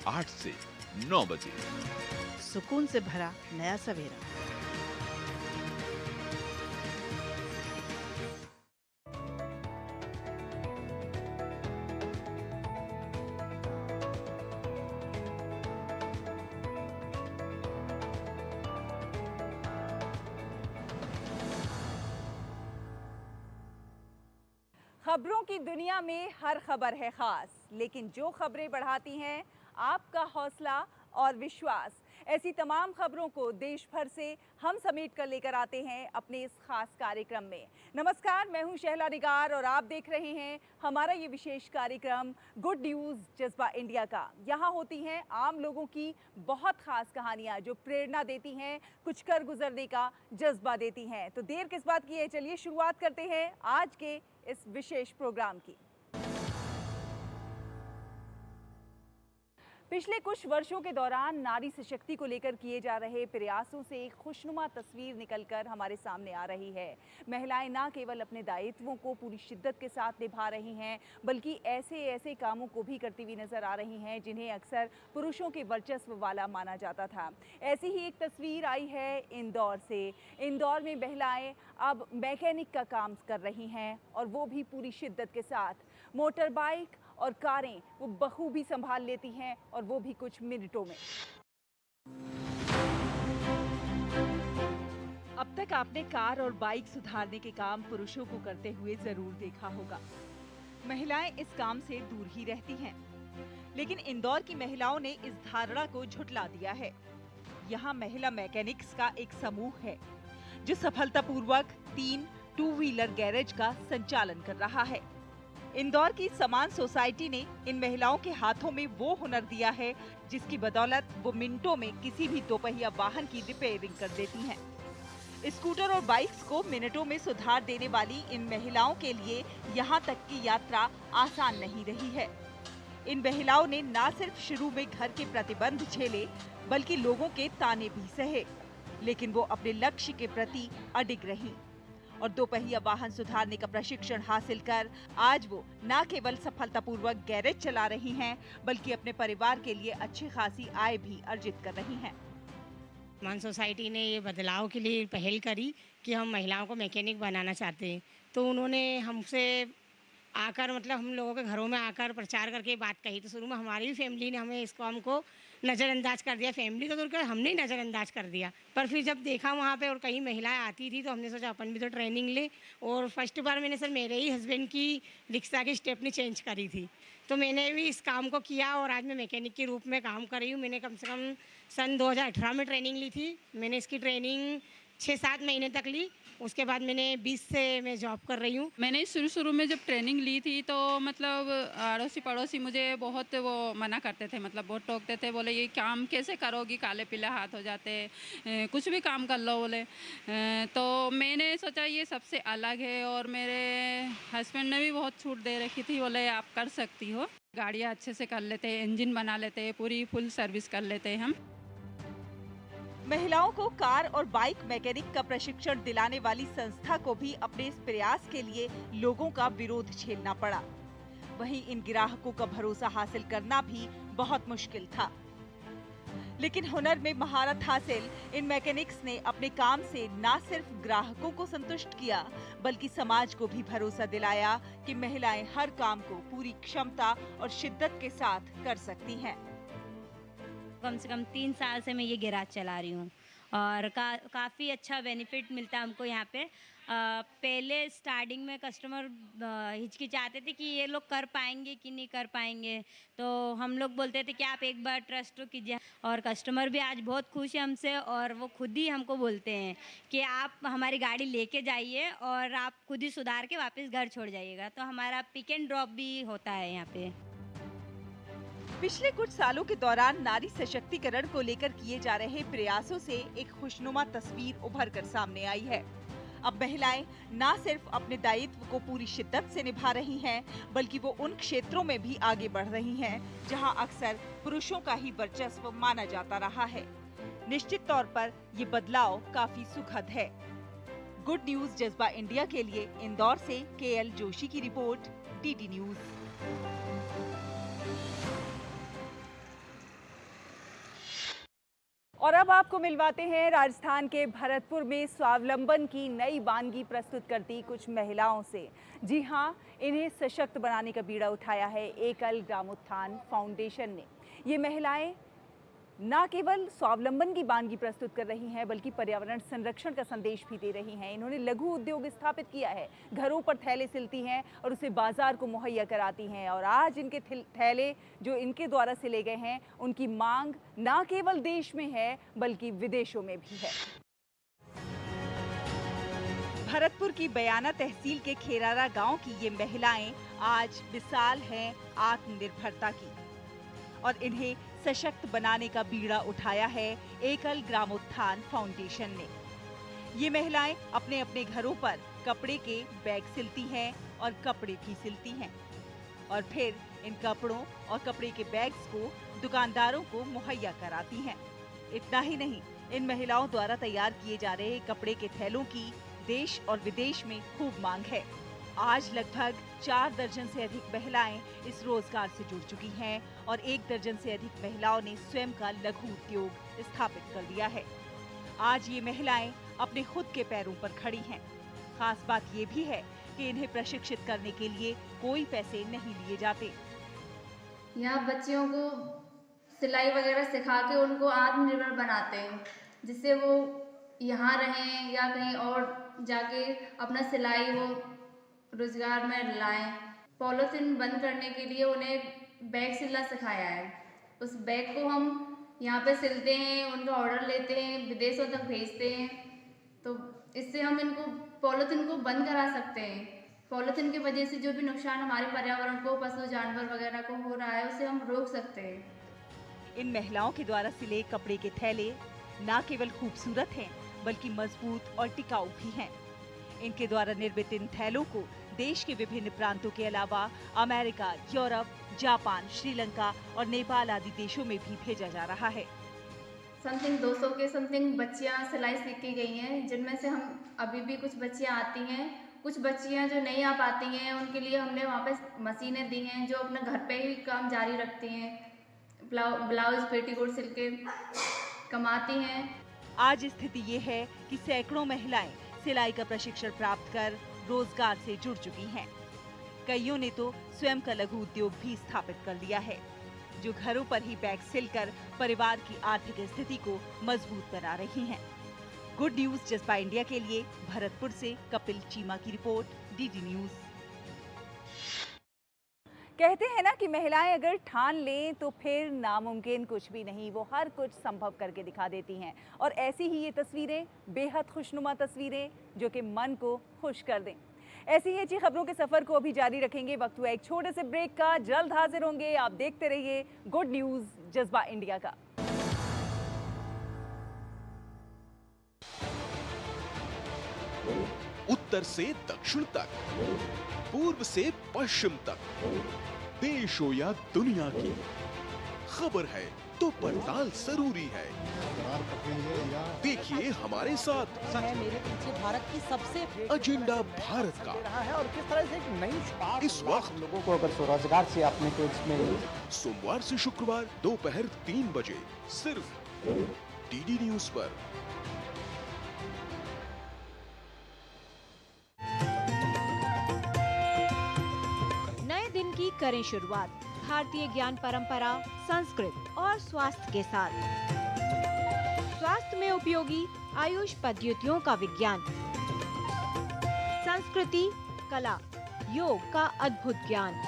8 से 9 बजे। सुकून से भरा नया सवेरा। खबरों की दुनिया में हर खबर है खास, लेकिन जो खबरें बढ़ाती हैं आपका हौसला और विश्वास, ऐसी तमाम खबरों को देश भर से हम समेट कर लेकर आते हैं अपने इस खास कार्यक्रम में। नमस्कार, मैं हूं शहला निगार और आप देख रहे हैं हमारा ये विशेष कार्यक्रम गुड न्यूज़ जज्बा इंडिया का। यहाँ होती हैं आम लोगों की बहुत खास कहानियाँ जो प्रेरणा देती हैं, कुछ कर गुजरने का जज्बा देती हैं। तो देर किस बात की है, चलिए शुरुआत करते हैं आज के इस विशेष प्रोग्राम की। पिछले कुछ वर्षों के दौरान नारी सशक्ति को लेकर किए जा रहे प्रयासों से एक खुशनुमा तस्वीर निकलकर हमारे सामने आ रही है। महिलाएं न केवल अपने दायित्वों को पूरी शिद्दत के साथ निभा रही हैं, बल्कि ऐसे कामों को भी करती हुई नजर आ रही हैं जिन्हें अक्सर पुरुषों के वर्चस्व वाला माना जाता था। ऐसी ही एक तस्वीर आई है इंदौर से। इंदौर में महिलाएं अब मैकेनिक का काम कर रही हैं और वो भी पूरी शिद्दत के साथ। मोटर बाइक और कारें वो बखूबी संभाल लेती हैं और वो भी कुछ मिनटों में। अब तक आपने कार और बाइक सुधारने के काम पुरुषों को करते हुए जरूर देखा होगा। महिलाएं इस काम से दूर ही रहती हैं, लेकिन इंदौर की महिलाओं ने इस धारणा को झुठला दिया है। यहाँ महिला मैकेनिक्स का एक समूह है जो सफलतापूर्वक 3 टू व्हीलर गैरेज का संचालन कर रहा है। इंदौर की समान सोसाइटी ने इन महिलाओं के हाथों में वो हुनर दिया है जिसकी बदौलत वो मिनटों में किसी भी दोपहिया वाहन की रिपेयरिंग कर देती हैं। स्कूटर और बाइक्स को मिनटों में सुधार देने वाली इन महिलाओं के लिए यहाँ तक की यात्रा आसान नहीं रही है। इन महिलाओं ने न सिर्फ शुरू में घर के प्रतिबंध झेले, बल्कि लोगों के ताने भी सहे, लेकिन वो अपने लक्ष्य के प्रति अडिग रहीं और दोपहिया वाहन सुधारने का प्रशिक्षण हासिल कर आज वो न केवल सफलतापूर्वक गैरेज चला रही हैं, बल्कि अपने परिवार के लिए अच्छी खासी आय भी अर्जित कर रही हैं। मान सोसाइटी ने ये बदलाव के लिए पहल करी कि हम महिलाओं को मैकेनिक बनाना चाहते हैं, तो उन्होंने हमसे आकर मतलब हम लोगों के घरों में आकर प्रचार करके बात कही। तो शुरू में हमारी भी फैमिली ने हमें इस काम को नज़रअंदाज कर दिया। फैमिली तो दूर कर हमने ही नज़रअंदाज कर दिया, पर फिर जब देखा वहाँ पे और कई महिलाएं आती थी तो हमने सोचा अपन भी तो ट्रेनिंग ले। और फर्स्ट बार मैंने सर मेरे ही हस्बैंड की रिक्शा की स्टेपनी चेंज करी थी, तो मैंने भी इस काम को किया और आज मैं मैकेनिक के रूप में काम कर रही हूँ। मैंने कम से कम सन 2018 में ट्रेनिंग ली थी। मैंने इसकी ट्रेनिंग 6-7 महीने तक ली। उसके बाद मैंने 20 से मैं जॉब कर रही हूँ। मैंने शुरू में जब ट्रेनिंग ली थी तो मतलब अड़ोसी पड़ोसी मुझे बहुत वो मना करते थे, मतलब बहुत टोकते थे, बोले ये काम कैसे करोगी, काले पीले हाथ हो जाते, कुछ भी काम कर लो बोले। तो मैंने सोचा ये सबसे अलग है और मेरे हस्बैंड ने भी बहुत छूट दे रखी थी, बोले आप कर सकती हो। गाड़ियाँ अच्छे से कर लेते हैं, इंजन बना लेते हैं, पूरी फुल सर्विस कर लेते हैं हम। महिलाओं को कार और बाइक मैकेनिक का प्रशिक्षण दिलाने वाली संस्था को भी अपने इस प्रयास के लिए लोगों का विरोध झेलना पड़ा। वहीं इन ग्राहकों का भरोसा हासिल करना भी बहुत मुश्किल था। लेकिन हुनर में महारत हासिल इन मैकेनिक्स ने अपने काम से न सिर्फ ग्राहकों को संतुष्ट किया, बल्कि समाज को भी भरोसा दिलाया कि महिलाएं हर काम को पूरी क्षमता और शिद्दत के साथ कर सकती हैं। कम से कम 3 साल से मैं ये गैराज चला रही हूँ और काफ़ी अच्छा बेनिफिट मिलता है हमको यहाँ पे। पहले स्टार्टिंग में कस्टमर हिचकिचाते थे कि ये लोग कर पाएंगे कि नहीं कर पाएंगे, तो हम लोग बोलते थे कि आप एक बार ट्रस्ट तो कीजिए। और कस्टमर भी आज बहुत खुश है हमसे और वो खुद ही हमको बोलते हैं कि आप हमारी गाड़ी लेके जाइए और आप खुद ही सुधार के वापस घर छोड़ जाइएगा। तो हमारा पिक एंड ड्रॉप भी होता है यहाँ पे। पिछले कुछ सालों के दौरान नारी सशक्तिकरण को लेकर किए जा रहे प्रयासों से एक खुशनुमा तस्वीर उभर कर सामने आई है। अब महिलाएं न सिर्फ अपने दायित्व को पूरी शिद्दत से निभा रही हैं, बल्कि वो उन क्षेत्रों में भी आगे बढ़ रही हैं जहां अक्सर पुरुषों का ही वर्चस्व माना जाता रहा है। निश्चित तौर पर ये बदलाव काफी सुखद है। गुड न्यूज जज्बा इंडिया के लिए इंदौर से KL जोशी की रिपोर्ट, DD न्यूज। और अब आपको मिलवाते हैं राजस्थान के भरतपुर में स्वावलंबन की नई वानगी प्रस्तुत करती कुछ महिलाओं से। जी हाँ, इन्हें सशक्त बनाने का बीड़ा उठाया है एकल ग्रामोत्थान फाउंडेशन ने। ये महिलाएं न केवल स्वावलंबन की वानगी प्रस्तुत कर रही हैं, बल्कि पर्यावरण संरक्षण का संदेश भी दे रही हैं। इन्होंने लघु उद्योग स्थापित किया है, घरों पर थैले सिलती हैं और उसे बाजार को मुहैया कराती हैं। और आज इनके थैले जो इनके द्वारा सिले गए हैं, उनकी मांग न केवल देश में है बल्कि विदेशों में भी है। भरतपुर की बयाना तहसील के खेरारा गांव की ये महिलाएं आज मिसाल हैं आत्मनिर्भरता की, और इन्हें सशक्त बनाने का बीड़ा उठाया है एकल ग्रामोत्थान फाउंडेशन ने। ये महिलाएं अपने अपने घरों पर कपड़े के बैग सिलती हैं और कपड़े भी सिलती हैं, और फिर इन कपड़ों और कपड़े के बैग्स को दुकानदारों को मुहैया कराती हैं। इतना ही नहीं, इन महिलाओं द्वारा तैयार किए जा रहे कपड़े के थैलों की देश और विदेश में खूब मांग है। आज लगभग 4 दर्जन से अधिक महिलाएं इस रोजगार से जुड़ चुकी हैं और 1 दर्जन से अधिक महिलाओं ने स्वयं का लघु उद्योग स्थापित कर लिया है। आज ये महिलाएं अपने खुद के पैरों पर खड़ी हैं। खास बात ये भी है कि इन्हें प्रशिक्षित करने के लिए कोई पैसे नहीं लिए जाते। यहाँ बच्चियों को सिलाई वगैरह सिखा के उनको आत्मनिर्भर बनाते हैं, जिससे वो यहाँ रहें या कहीं और जाके अपना सिलाई वो रोजगार में लाएं। पॉलीथीन बंद करने के लिए उन्हें बैग सिलना सिखाया है। उस बैग को हम यहाँ पे सिलते हैं, उनका ऑर्डर लेते हैं, विदेशों तक भेजते हैं। तो इससे हम इनको पॉलीथीन को बंद करा सकते हैं। पॉलीथीन की वजह से जो भी नुकसान हमारे पर्यावरण को, पशु जानवर वगैरह को हो रहा है, उसे हम रोक सकते हैं। इन महिलाओं के द्वारा सिले कपड़े के थैले न केवल खूबसूरत हैं, बल्कि मजबूत और टिकाऊ भी हैं। इनके द्वारा निर्मित इन थैलों को देश के विभिन्न प्रांतों के अलावा अमेरिका, यूरोप, जापान, श्रीलंका और नेपाल आदि देशों में भी भेजा जा रहा है। समथिंग 200 के समथिंग बच्चियां सिलाई सीख की गई हैं, जिनमें से हम अभी भी कुछ बच्चियां आती हैं। कुछ बच्चियां जो नहीं आ पाती हैं, उनके लिए हमने वहाँ पे मशीनें दी हैं, जो अपने घर पे ही काम जारी रखती हैं। ब्लाउज पेटीकोट सिल के कमाती हैं। आज स्थिति ये है कि सैकड़ों महिलाएं सिलाई का प्रशिक्षण प्राप्त कर रोजगार से जुड़ चुकी हैं। कईयों ने तो स्वयं का लघु उद्योग भी स्थापित कर लिया है, जो घरों पर ही बैग सिलकर परिवार की आर्थिक स्थिति को मजबूत बना रही हैं। गुड न्यूज जज्बा इंडिया के लिए भरतपुर से कपिल चीमा की रिपोर्ट, डीडी न्यूज। कहते हैं ना कि महिलाएं अगर ठान लें तो फिर नामुमकिन कुछ भी नहीं, वो हर कुछ संभव करके दिखा देती हैं। और ऐसी ही ये तस्वीरें, बेहद खुशनुमा तस्वीरें जो कि मन को खुश कर दें। ऐसी ही अच्छी खबरों के सफर को अभी जारी रखेंगे। वक्त हुआ एक छोटे से ब्रेक का, जल्द हाजिर होंगे। आप देखते रहिए गुड न्यूज जज्बा इंडिया का। उत्तर से दक्षिण तक, पूर्व से पश्चिम तक, देश हो या दुनिया की खबर है तो पड़ताल जरूरी है। देखिए हमारे साथ मेरे पीछे भारत की सबसे एजेंडा भारत का है और किस तरह से एक नई शुरुआत इस वक्त लोगों को अगर स्वरोजगार से आपने तो इसमें सोमवार से शुक्रवार दोपहर 3 बजे सिर्फ डीडी न्यूज पर। नए दिन की करें शुरुआत भारतीय ज्ञान परंपरा, संस्कृत और स्वास्थ्य के साथ। स्वास्थ्य में उपयोगी आयुष पद्धतियों का विज्ञान, संस्कृति, कला, योग का अद्भुत ज्ञान।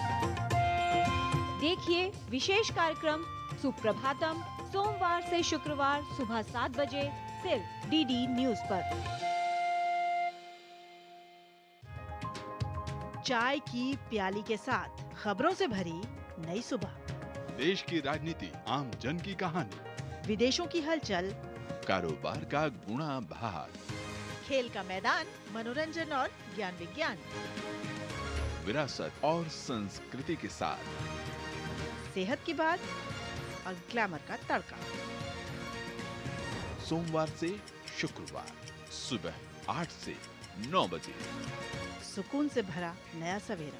देखिए विशेष कार्यक्रम सुप्रभातम सोमवार से शुक्रवार सुबह 7 बजे सिर्फ डीडी न्यूज पर। चाय की प्याली के साथ खबरों से भरी नई सुबह, देश की राजनीति, आम जन की कहानी, विदेशों की हलचल, कारोबार का गुणा भाग, खेल का मैदान, मनोरंजन और ज्ञान विज्ञान, विरासत और संस्कृति के साथ सेहत की बात और ग्लैमर का तड़का। सोमवार से शुक्रवार सुबह 8 से 9 बजे। सुकून से भरा नया सवेरा।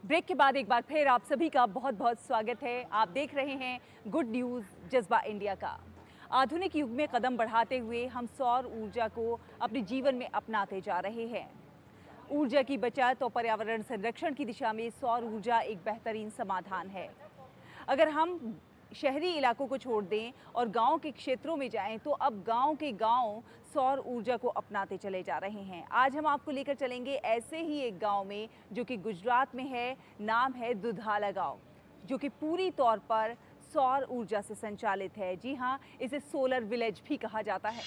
ब्रेक के बाद एक बार फिर आप सभी का बहुत बहुत स्वागत है। आप देख रहे हैं गुड न्यूज़ जज्बा इंडिया का। आधुनिक युग में कदम बढ़ाते हुए हम सौर ऊर्जा को अपने जीवन में अपनाते जा रहे हैं। ऊर्जा की बचत और पर्यावरण संरक्षण की दिशा में सौर ऊर्जा एक बेहतरीन समाधान है। अगर हम शहरी इलाकों को छोड़ दें और गांव के क्षेत्रों में जाएं तो अब गांव के गांव सौर ऊर्जा को अपनाते चले जा रहे हैं। आज हम आपको लेकर चलेंगे ऐसे ही एक गांव में जो कि गुजरात में है। नाम है दुधाला गांव, जो कि पूरी तौर पर सौर ऊर्जा से संचालित है। जी हाँ, इसे सोलर विलेज भी कहा जाता है।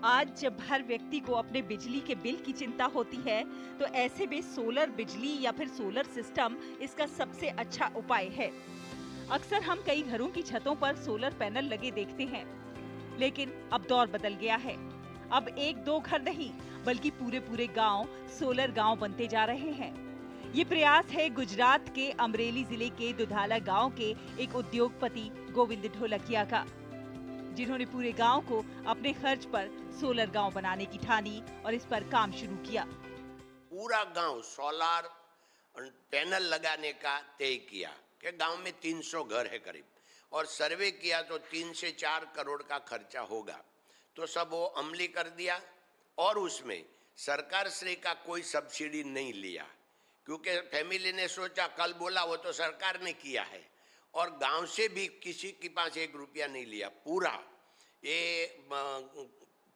आज जब हर व्यक्ति को अपने बिजली के बिल की चिंता होती है तो ऐसे में सोलर बिजली या फिर सोलर सिस्टम इसका सबसे अच्छा उपाय है। अक्सर हम कई घरों की छतों पर सोलर पैनल लगे देखते हैं, लेकिन अब दौर बदल गया है। अब एक दो घर नहीं बल्कि पूरे पूरे गांव सोलर गांव बनते जा रहे हैं। ये प्रयास है गुजरात के अमरेली जिले के दुधाला गांव के एक उद्योगपति गोविंद ढोलकिया का, जिन्होंने पूरे गांव को अपने खर्च पर सोलर गांव बनाने की ठानी और इस पर काम शुरू किया। पूरा गांव सोलर पैनल लगाने का तय किया कि गांव में 300 घर है करीब, और सर्वे किया तो 3 से 4 करोड़ का खर्चा होगा। तो सब वो अमली कर दिया और उसमें सरकार श्री का कोई सब्सिडी नहीं लिया, क्योंकि फैमिली ने सोचा कल बोला वो तो सरकार ने किया है, और गांव से भी किसी के पास 1 रुपया नहीं लिया। पूरा ये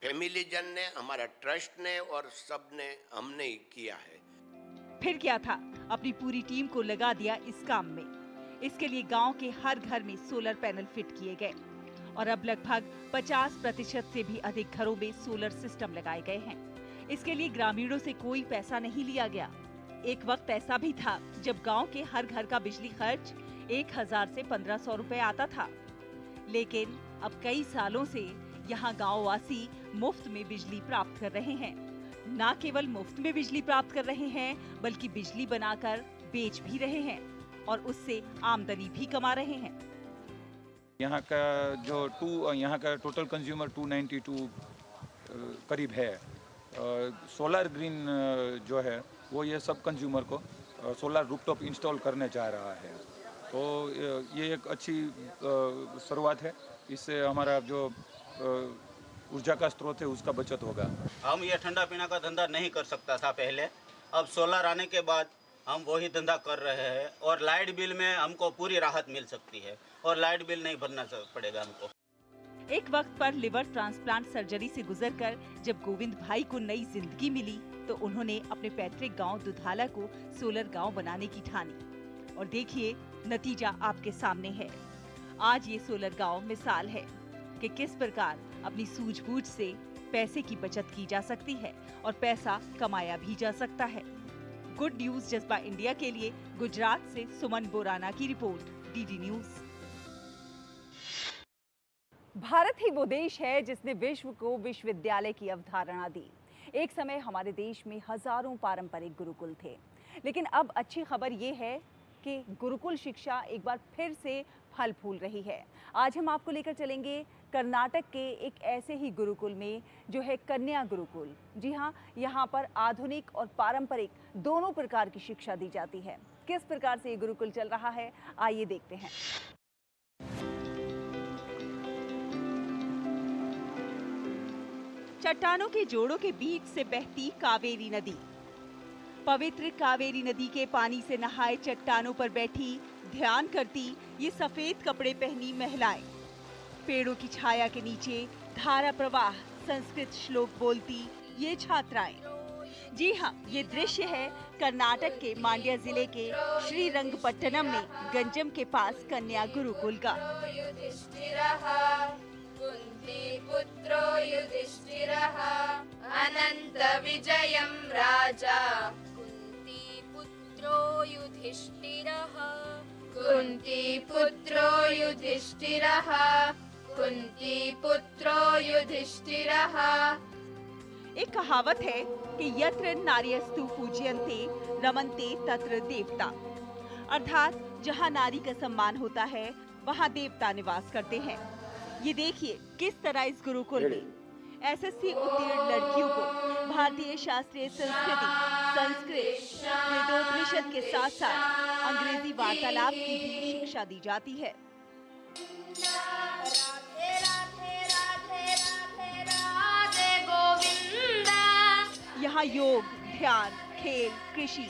फैमिली जन ने, हमारा ट्रस्ट ने और सब ने, हमने ही किया है। फिर क्या था, अपनी पूरी टीम को लगा दिया इस काम में। इसके लिए गांव के हर घर में सोलर पैनल फिट किए गए और अब लगभग 50% से भी अधिक घरों में सोलर सिस्टम लगाए गए हैं। इसके लिए ग्रामीणों से कोई पैसा नहीं लिया गया। एक वक्त ऐसा भी था जब गांव के हर घर का बिजली खर्च 1000 से 1500 रुपए आता था, लेकिन अब कई सालों से यहाँ गांववासी मुफ्त में बिजली प्राप्त कर रहे हैं। न केवल मुफ्त में बिजली प्राप्त कर रहे हैं बल्कि बिजली बनाकर बेच भी रहे हैं और उससे आमदनी भी कमा रहे हैं। यहाँ का टोटल कंज्यूमर 292 करीब है। सोलर ग्रीन जो है वो ये सब कंज्यूमर को सोलर रूफटॉप इंस्टॉल करने जा रहा है। तो ये एक अच्छी शुरुआत है। इससे हमारा जो ऊर्जा का स्रोत है उसका बचत होगा। हम ये ठंडा पीना का धंधा नहीं कर सकता था पहले, अब सोलर आने के बाद हम वही धंधा कर रहे हैं और लाइट बिल में हमको पूरी राहत मिल सकती है और लाइट बिल नहीं भरना पड़ेगा हमको। एक वक्त पर लिवर ट्रांसप्लांट सर्जरी से गुजरकर जब गोविंद भाई को नई जिंदगी मिली तो उन्होंने अपने पैतृक गांव दुधाला को सोलर गांव बनाने की ठानी और देखिए नतीजा आपके सामने है। आज ये सोलर गांव मिसाल है कि किस प्रकार अपनी सूझबूझ से पैसे की बचत की जा सकती है और पैसा कमाया भी जा सकता है। गुड न्यूज जज्बा इंडिया के लिए गुजरात से सुमन बोराना की रिपोर्ट, डीडी न्यूज। भारत ही वो देश है जिसने विश्व को विश्वविद्यालय की अवधारणा दी। एक समय हमारे देश में हजारों पारंपरिक गुरुकुल थे, लेकिन अब अच्छी खबर ये है कि गुरुकुल शिक्षा एक बार फिर से फल फूल रही है। आज हम आपको लेकर चलेंगे कर्नाटक के एक ऐसे ही गुरुकुल में जो है कन्या गुरुकुल। जी हाँ, यहाँ पर आधुनिक और पारंपरिक दोनों प्रकार की शिक्षा दी जाती है। किस प्रकार से ये गुरुकुल चल रहा है, आइए देखते हैं। चट्टानों के जोड़ों के बीच से बहती कावेरी नदी। पवित्र कावेरी नदी के पानी से नहाए चट्टानों पर बैठी ध्यान करती ये सफेद कपड़े पहनी महिलाएं, पेड़ों की छाया के नीचे धारा प्रवाह संस्कृत श्लोक बोलती ये छात्राएं। जी हाँ, ये दृश्य है कर्नाटक के मांड्या जिले के श्रीरंगपट्टनम में गंजम के पास कन्या गुरुकुल का। पुत्रो युधिष्ठिरः अनंत विजयं राजा कुंती पुत्रो युधिष्ठिरः कुंती पुत्रो युधिष्ठिरः कुंती पुत्रो युधिष्ठिरः। एक कहावत है कि यत्र नार्यस्तु पूज्यन्ते रमन्ते तत्र देवता, अर्थात जहाँ नारी का सम्मान होता है वहाँ देवता निवास करते हैं। ये देखिए किस तरह इस गुरुकुल में एसएससी उत्तीर्ण लड़कियों को भारतीय शास्त्रीय संस्कृति, संस्कृत, वेदोपनिषद के साथ साथ अंग्रेजी वार्तालाप की भी शिक्षा दी जाती है। यहाँ योग, ध्यान, खेल, कृषि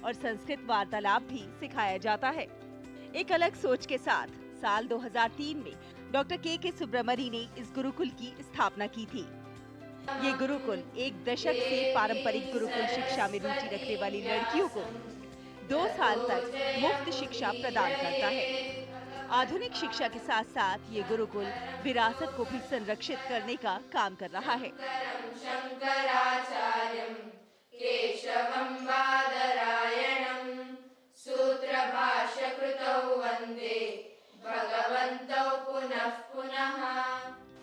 और संस्कृत वार्तालाप भी सिखाया जाता है। एक अलग सोच के साथ साल 2003 में डॉक्टर के सुब्रमणी ने इस गुरुकुल की स्थापना की थी। ये गुरुकुल एक दशक से पारंपरिक गुरुकुल शिक्षा में रुचि रखने वाली लड़कियों को 2 साल तक मुफ्त शिक्षा प्रदान करता है। आधुनिक शिक्षा के साथ साथ ये गुरुकुल विरासत को भी संरक्षित करने का काम कर रहा है। केशवं बादरायणं सूत्रभाष्यकृतौ वन्दे भगवन्तौ पुनः पुनः।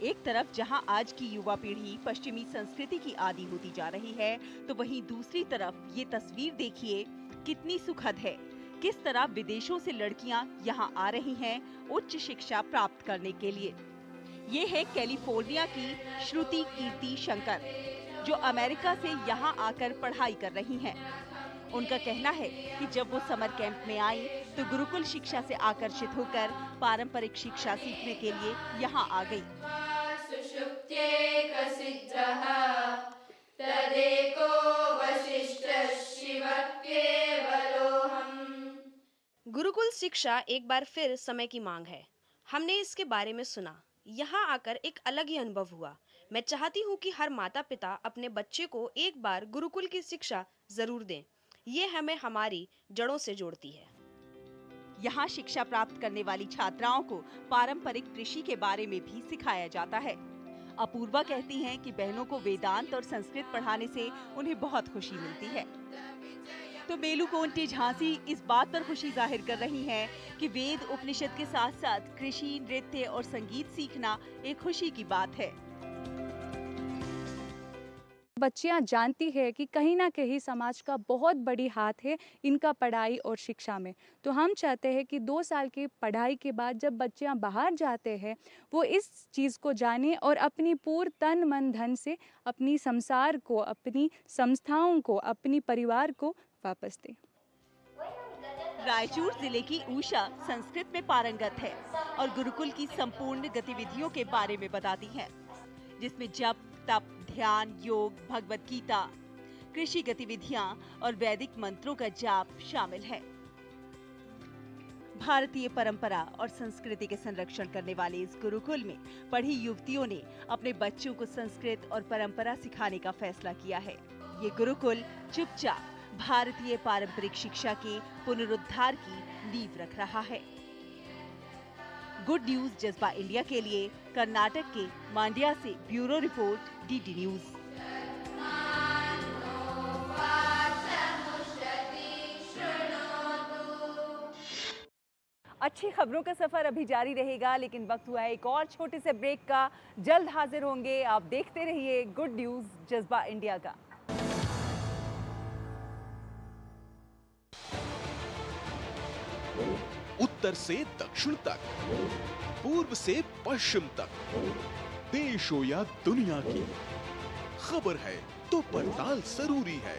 एक तरफ जहां आज की युवा पीढ़ी पश्चिमी संस्कृति की आदी होती जा रही है, तो वहीं दूसरी तरफ ये तस्वीर देखिए कितनी सुखद है। किस तरह विदेशों से लड़कियां यहां आ रही हैं उच्च शिक्षा प्राप्त करने के लिए। ये है कैलिफोर्निया की श्रुति कीर्ति शंकर, जो अमेरिका से यहाँ आकर पढ़ाई कर रही हैं। उनका कहना है कि जब वो समर कैंप में आई तो गुरुकुल शिक्षा से आकर्षित होकर पारंपरिक शिक्षा सीखने के लिए यहाँ आ गई। गुरुकुल शिक्षा एक बार फिर समय की मांग है। हमने इसके बारे में सुना, यहाँ आकर एक अलग ही अनुभव हुआ। मैं चाहती हूँ कि हर माता पिता अपने बच्चे को एक बार गुरुकुल की शिक्षा जरूर दें। ये हमें हमारी जड़ों से जोड़ती है। यहाँ शिक्षा प्राप्त करने वाली छात्राओं को पारंपरिक कृषि के बारे में भी सिखाया जाता है। अपूर्वा कहती हैं कि बहनों को वेदांत और संस्कृत पढ़ाने से उन्हें बहुत खुशी मिलती है। तो मेलुकोंटे झांसी इस बात पर खुशी जाहिर कर रही हैं कि वेद उपनिषद के साथ साथ कृषि, नृत्य और संगीत सीखना एक खुशी की बात है। बच्चियां जानती है कि कहीं ना कहीं समाज का बहुत बड़ी हाथ है इनका पढ़ाई और शिक्षा में। तो हम चाहते हैं कि 2 साल की पढ़ाई के बाद जब बच्चियां बाहर जाते हैं वो इस चीज़ को जाने और अपनी पूर्ण तन मन धन से अपनी संसार को, अपनी संस्थाओं को, अपनी परिवार को वापस दें। रायचूर जिले की उषा संस्कृत में पारंगत है और गुरुकुल की संपूर्ण गतिविधियों के बारे में बताती है, जिसमें जप, तप, ध्यान, योग, भगवत गीता, कृषि गतिविधियां और वैदिक मंत्रों का जाप शामिल है। भारतीय परंपरा और संस्कृति के संरक्षण करने वाले इस गुरुकुल में पढ़ी युवतियों ने अपने बच्चों को संस्कृत और परंपरा सिखाने का फैसला किया है। ये गुरुकुल चुपचाप भारतीय पारंपरिक शिक्षा के पुनरुद्धार की नींव रख रहा है। गुड न्यूज जज्बा इंडिया के लिए कर्नाटक के मांड्या से ब्यूरो रिपोर्ट, डीडी न्यूज। अच्छी खबरों का सफर अभी जारी रहेगा, लेकिन वक्त हुआ है एक और छोटे से ब्रेक का। जल्द हाजिर होंगे, आप देखते रहिए गुड न्यूज जज्बा इंडिया का। उत्तर से दक्षिण तक, पूर्व से पश्चिम तक, देश हो या दुनिया की खबर है तो पड़ताल जरूरी है।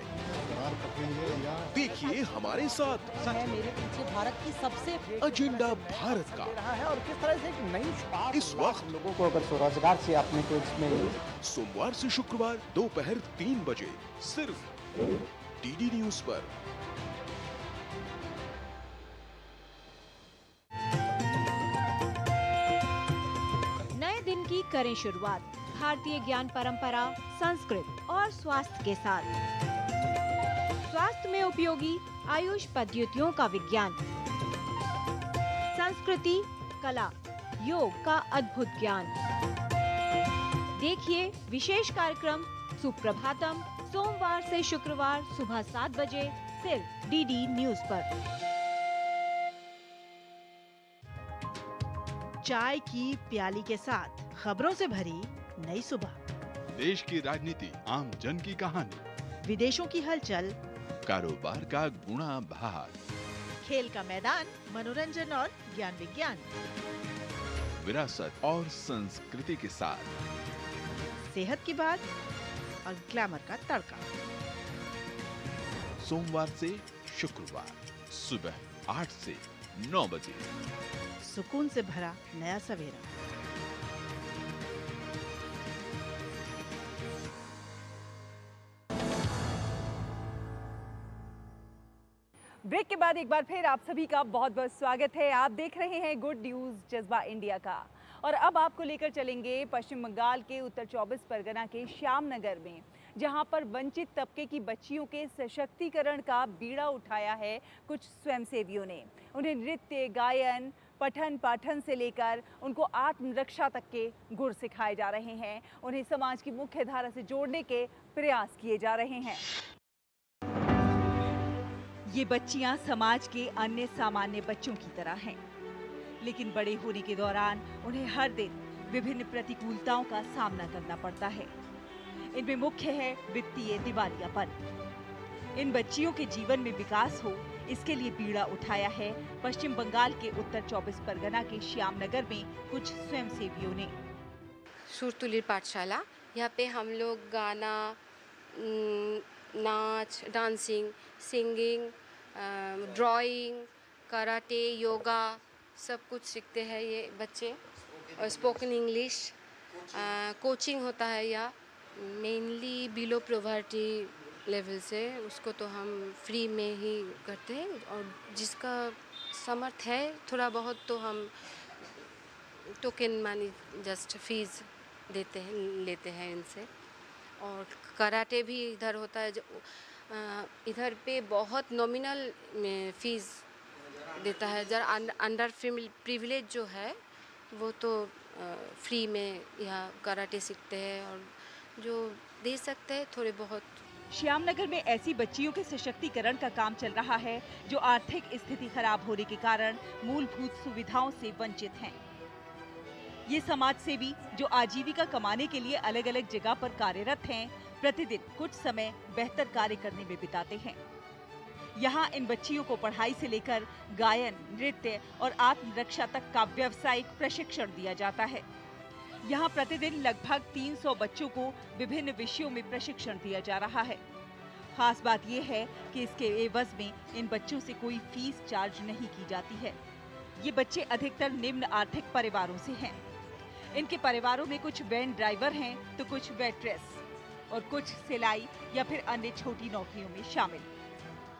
देखिए हमारे साथ मेरे पीछे भारत की सबसे एजेंडा भारत का है और किस तरह से एक नई इस वक्त लोगों को अगर स्वरोजगार से अपने को इसमें सोमवार से शुक्रवार दोपहर 3 बजे सिर्फ डीडी न्यूज पर। नए दिन की करें शुरुआत भारतीय ज्ञान परंपरा, संस्कृत और स्वास्थ्य के साथ। स्वास्थ्य में उपयोगी आयुष पद्धतियों का विज्ञान, संस्कृति, कला, योग का अद्भुत ज्ञान। देखिए विशेष कार्यक्रम सुप्रभातम सोमवार से शुक्रवार सुबह 7 बजे सिर्फ डीडी न्यूज पर। चाय की प्याली के साथ खबरों से भरी नई सुबह। देश की राजनीति, आम जन की कहानी, विदेशों की हलचल, कारोबार का गुणा भाग, खेल का मैदान, मनोरंजन और ज्ञान विज्ञान, विरासत और संस्कृति के साथ सेहत की बात और ग्लैमर का तड़का। सोमवार से शुक्रवार सुबह 8 से 9 बजे। सुकून से भरा नया सवेरा। ब्रेक के बाद एक बार फिर आप सभी का बहुत बहुत स्वागत है। आप देख रहे हैं गुड न्यूज़ जज्बा इंडिया का, और अब आपको लेकर चलेंगे पश्चिम बंगाल के उत्तर 24 परगना के श्यामनगर में, जहां पर वंचित तबके की बच्चियों के सशक्तिकरण का बीड़ा उठाया है कुछ स्वयंसेवियों ने। उन्हें नृत्य, गायन, पठन पाठन से लेकर उनको आत्मरक्षा तक के गुर सिखाए जा रहे हैं। उन्हें समाज की मुख्य धारा से जोड़ने के प्रयास किए जा रहे हैं। ये बच्चियां समाज के अन्य सामान्य बच्चों की तरह हैं, लेकिन बड़े होने के दौरान उन्हें हर दिन विभिन्न प्रतिकूलताओं का सामना करना पड़ता है। इनमें मुख्य है वित्तीय दिवालियापन। इन बच्चियों के जीवन में विकास हो, इसके लिए बीड़ा उठाया है पश्चिम बंगाल के उत्तर 24 परगना के श्यामनगर में कुछ स्वयंसेवियों ने। सुरतुलिर पाठशाला, यहाँ पे हम लोग गाना, नाच, dancing, singing, drawing, karate, yoga सब कुछ सीखते हैं ये बच्चे, और स्पोकन इंग्लिश कोचिंग होता है। या मेनली बिलो पॉवर्टी लेवल से उसको तो हम फ्री में ही करते हैं, और जिसका समर्थ है थोड़ा बहुत तो हम टोकन मनी जस्ट फीस देते हैं, लेते हैं इनसे। और कराटे भी इधर होता है, जो इधर पे बहुत नॉमिनल फीस देता है। जरा अंडर प्रिविलेज जो है वो तो फ्री में यहाँ कराटे सीखते हैं, और जो दे सकते हैं थोड़े बहुत। श्यामनगर में ऐसी बच्चियों के सशक्तिकरण का काम चल रहा है जो आर्थिक स्थिति खराब होने के कारण मूलभूत सुविधाओं से वंचित हैं। ये समाज सेवी जो आजीविका कमाने के लिए अलग अलग जगह पर कार्यरत हैं, प्रतिदिन कुछ समय बेहतर कार्य करने में बिताते हैं। यहाँ इन बच्चियों को पढ़ाई से लेकर गायन, नृत्य और आत्मरक्षा तक का व्यावसायिक प्रशिक्षण दिया जाता है। यहाँ प्रतिदिन लगभग 300 बच्चों को विभिन्न विषयों में प्रशिक्षण दिया जा रहा है। खास बात यह है कि इसके एवज में इन बच्चों से कोई फीस चार्ज नहीं की जाती है। ये बच्चे अधिकतर निम्न आर्थिक परिवारों से हैं। इनके परिवारों में कुछ वैन ड्राइवर हैं, तो कुछ वेट्रेस और कुछ सिलाई या फिर अन्य छोटी नौकरियों में शामिल।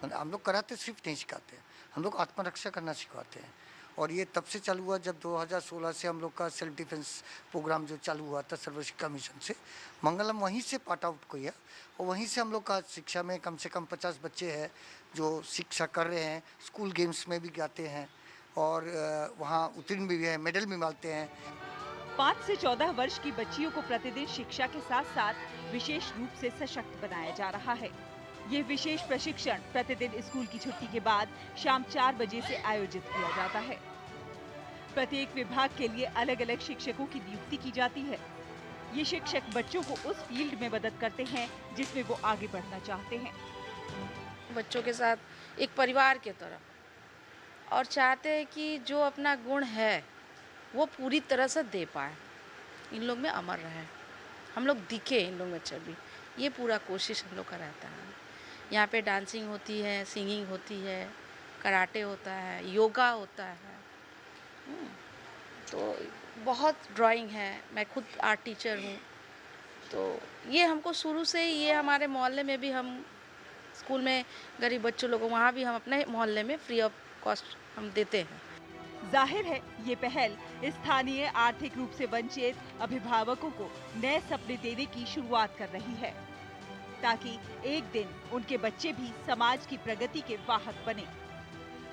हम लोग कराटे सिर्फ नहीं सिखाते, हम लोग आत्मरक्षा करना सिखाते हैं। और ये तब से चालू हुआ जब 2016 से हम लोग का सेल्फ डिफेंस प्रोग्राम जो चालू हुआ था सर्व शिक्षा मिशन से। मंगलम वहीं से पार्ट आउट किया, और वहीं से हम लोग का शिक्षा में कम से कम 50 बच्चे हैं जो शिक्षा कर रहे हैं। स्कूल गेम्स में भी जाते हैं और वहाँ उत्तीर्ण भी है, मेडल भी मिलते हैं। 5 से 14 वर्ष की बच्चियों को प्रतिदिन शिक्षा के साथ साथ विशेष रूप से सशक्त बनाया जा रहा है। ये विशेष प्रशिक्षण प्रतिदिन स्कूल की छुट्टी के बाद शाम 4 बजे से आयोजित किया जाता है। प्रत्येक विभाग के लिए अलग अलग शिक्षकों की नियुक्ति की जाती है। ये शिक्षक बच्चों को उस फील्ड में मदद करते हैं जिसमें वो आगे बढ़ना चाहते हैं। बच्चों के साथ एक परिवार के तरह, और चाहते हैं कि जो अपना गुण है वो पूरी तरह से दे पाए, इन लोग में अमर रहे, हम लोग दिखे इन लोग में छवि, ये पूरा कोशिश हम लोग का रहता है। यहाँ पे डांसिंग होती है, सिंगिंग होती है, कराटे होता है, योगा होता है, तो बहुत ड्राइंग है। मैं खुद आर्ट टीचर हूँ, तो ये हमको शुरू से ही, ये हमारे मोहल्ले में भी हम स्कूल में गरीब बच्चों लोगों, वहाँ भी हम अपने मोहल्ले में फ्री ऑफ कॉस्ट हम देते हैं। जाहिर है ये पहल स्थानीय आर्थिक रूप से वंचित अभिभावकों को नए सपने देने की शुरुआत कर रही है, ताकि एक दिन उनके बच्चे भी समाज की प्रगति के वाहक बने।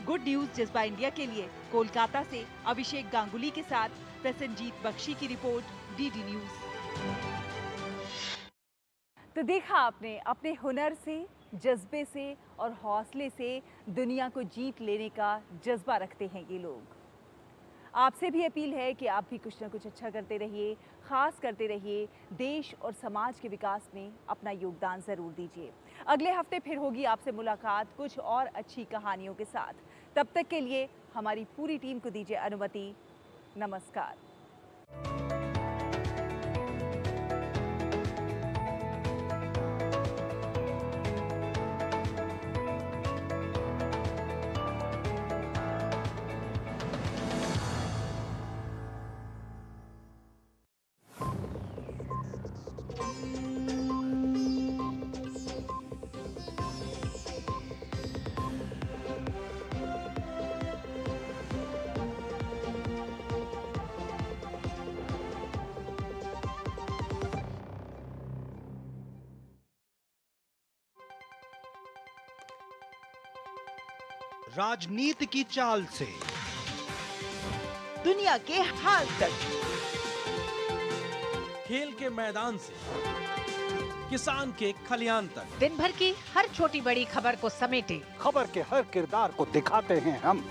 गुड न्यूज जज्बा इंडिया के लिए कोलकाता से अभिषेक गांगुली के साथ प्रसन्नजीत बख्शी की रिपोर्ट, डीडी न्यूज। तो देखा आपने, अपने हुनर से, जज्बे से और हौसले से दुनिया को जीत लेने का जज्बा रखते हैं ये लोग। आपसे भी अपील है कि आप भी कुछ ना कुछ अच्छा करते रहिए, खास करते रहिए, देश और समाज के विकास में अपना योगदान ज़रूर दीजिए। अगले हफ्ते फिर होगी आपसे मुलाकात कुछ और अच्छी कहानियों के साथ। तब तक के लिए हमारी पूरी टीम को दीजिए अनुमति। नमस्कार। राजनीति की चाल से दुनिया के हाल तक, खेल के मैदान से किसान के खलियान तक, दिन भर की हर छोटी बड़ी खबर को समेटे खबर के हर किरदार को दिखाते हैं हम।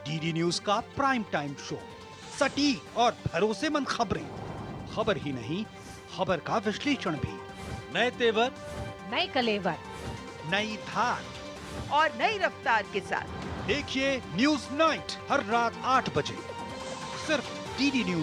डीडी न्यूज का प्राइम टाइम शो, सटीक और भरोसेमंद खबरें, खबर ही नहीं खबर का विश्लेषण भी, नए तेवर, नए कलेवर, नई धार और नई रफ्तार के साथ देखिए न्यूज नाइट हर रात 8 बजे सिर्फ डीडी न्यूज